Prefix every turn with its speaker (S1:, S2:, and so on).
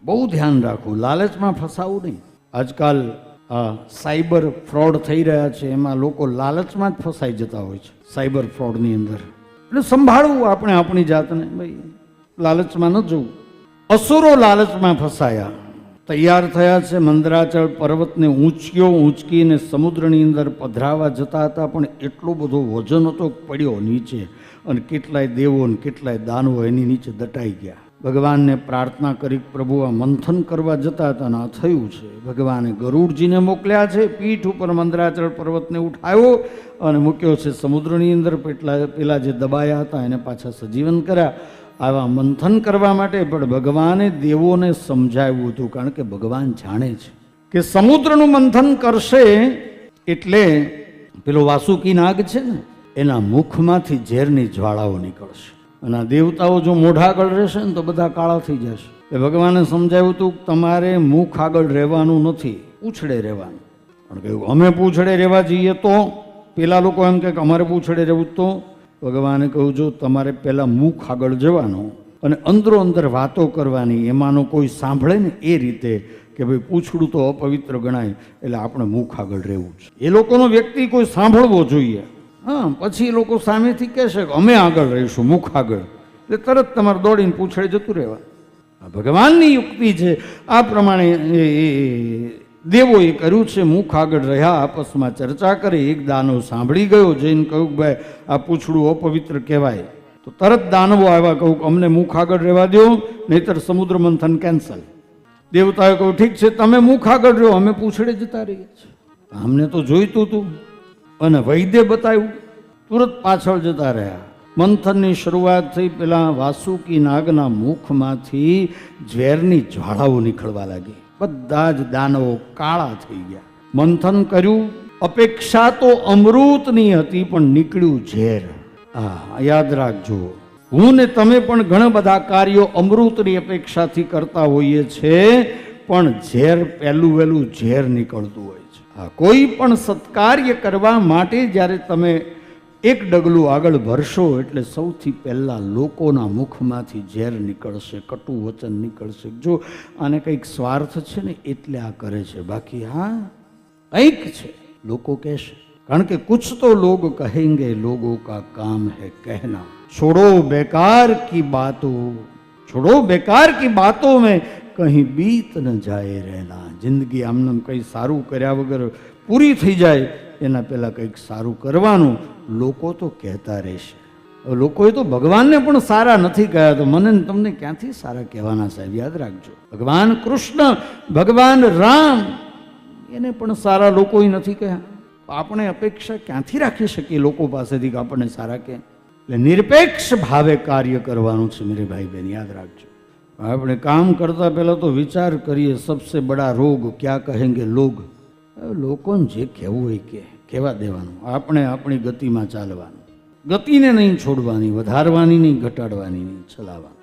S1: બહુ ધ્યાન રાખવું, લાલચમાં ફસાવું નહીં. આજકાલ સાયબર ફ્રોડ થઈ રહ્યા છે, એમાં લોકો લાલચમાં જ ફસાઈ જતા હોય છે, સાયબર ફ્રોડની અંદર. એટલે સંભાળવું આપણે આપણી જાતને, ભાઈ લાલચમાં ન જવું. અસુરો લાલચમાં ફસાયા, તૈયાર થયા છે, મંદરાચળ પર્વતને ઊંચકીને સમુદ્રની અંદર પધરાવા જતા હતા, પણ એટલો બધો વજન હતો પડ્યો નીચે, અને કેટલાય દેવો અને કેટલાય દાનવો એની નીચે દટાઈ ગયા. ભગવાનને પ્રાર્થના કરી, પ્રભુ આ મંથન કરવા જતા હતા અને આ થયું છે. ભગવાને ગરુડજીને મોકલ્યા છે, પીઠ ઉપર મંદરાચળ પર્વતને ઉઠાવ્યો અને મૂક્યો છે સમુદ્રની અંદર. પેલા જે દબાયા હતા એને પાછા સજીવન કર્યા, આવા મંથન કરવા માટે. પણ ભગવાને દેવોને સમજાવ્યું હતું, કારણ કે ભગવાન જાણે છે કે સમુદ્રનું મંથન કરશે એટલે પેલો વાસુકી નાગ છે ને, એના મુખમાંથી ઝેરની જ્વાળાઓ નીકળશે, અને આ દેવતાઓ જો મોઢા આગળ રહેશે ને તો બધા કાળા થઈ જશે. એ ભગવાને સમજાવ્યું હતું કે તમારે મુખ આગળ રહેવાનું નથી, પૂંછડે રહેવાનું. પણ કહ્યું અમે પૂંછડે રહેવા જઈએ તો પેલા લોકો એમ કે અમારે પૂંછડે રહેવું, તો ભગવાને કહ્યું જો તમારે પહેલાં મુખ આગળ જવાનું અને અંદરો અંદર વાતો કરવાની, એમાંનો કોઈ સાંભળે ને એ રીતે કે ભાઈ પૂંછડું તો અપવિત્ર ગણાય, એટલે આપણે મુખ આગળ રહેવું છે. એ લોકોનો વ્યક્તિ કોઈ સાંભળવો જોઈએ. હા, પછી એ લોકો સામેથી કહેશે કે અમે આગળ રહીશું, મુખ આગળ, એટલે તરત તમારે દોડીને પૂછડે જતું રહેવા. આ ભગવાનની યુક્તિ છે. આ પ્રમાણે દેવોએ કર્યું છે, મુખ આગળ રહ્યા, આપસમાં ચર્ચા કરી. એક દાનવ સાંભળી ગયો, જઈને કહ્યું કે ભાઈ આ પૂંછડું અપવિત્ર કહેવાય. તો તરત દાનવો આવ્યા, કહું કે અમને મુખ આગળ રહેવા દો, નહીતર સમુદ્ર મંથન કેન્સલ. દેવતાએ કહ્યું ઠીક છે, તમે મુખ આગળ રહ્યો, અમે પૂંછડે જતા રહીએ છીએ. અમને તો જોઈતું હતું, અને વૈદ્ય બતાવ્યું, તુરત પાછળ જતા રહ્યા. મંથનની શરૂઆત થઈ, પેલા વાસુકી નાગના મુખમાંથી ઝેરની જ્વાળાઓ નીકળવા લાગી. બધા જ દાનવો કાળા થઈ ગયા. મંથન કર્યું, અપેક્ષા તો અમૃતની હતી, પણ નીકળ્યું ઝેર. યાદ રાખજો, હું ને તમે પણ ઘણા બધા કાર્યો અમૃતની અપેક્ષાથી કરતા હોઈએ છીએ, પણ ઝેર પહેલું વહેલું ઝેર નીકળતું હોય છે. કોઈ પણ સત્કાર્ય કરવા માટે જ્યારે તમે એક ડગલું આગળ ભરશો એટલે સૌથી પહેલાં લોકોના મુખમાંથી ઝેર નીકળશે, કટુ વચન નીકળશે. જો આને કંઈક સ્વાર્થ છે ને એટલે આ કરે છે, બાકી હા કંઈક છે, લોકો કહેશે. કારણ કે કુછ તો લોગ કહેંગે, લોગો કા કામ હૈ કહેના. છોડો બેકાર કી બાતો, છોડો બેકાર કી બાતો મેં કहीं બીત ન જાય રહેના. જિંદગી આમનામ કંઈ સારું કર્યા વગર પૂરી થઈ જાય એના પહેલાં કંઈક સારું કરવાનું. લોકો તો કહેતા રહેશે. લોકોએ તો ભગવાનને પણ સારા નથી કહ્યા, તો મને તમને ક્યાંથી સારા કહેવાના સાહેબ? યાદ રાખજો, ભગવાન કૃષ્ણ, ભગવાન રામ, એને પણ સારા લોકોએ નથી કહ્યા. આપણે અપેક્ષા ક્યાંથી રાખી શકીએ લોકો પાસેથી કે આપણને સારા કહે? એટલે નિરપેક્ષ ભાવે કાર્ય કરવાનું છે મેરે ભાઈ બહેન, યાદ રાખજો. આપણે કામ કરતા પહેલાં તો વિચાર કરીએ, સબસે બડા રોગ ક્યાં કહેંગે લોગ. લોકોને જે કહેવું હોય કે કહેવા દેવાનું, આપણે આપણી ગતિમાં ચાલવાનું, ગતિને નહીં છોડવાની, વધારવાની નહીં, ઘટાડવાની નહીં, ચલાવવાની.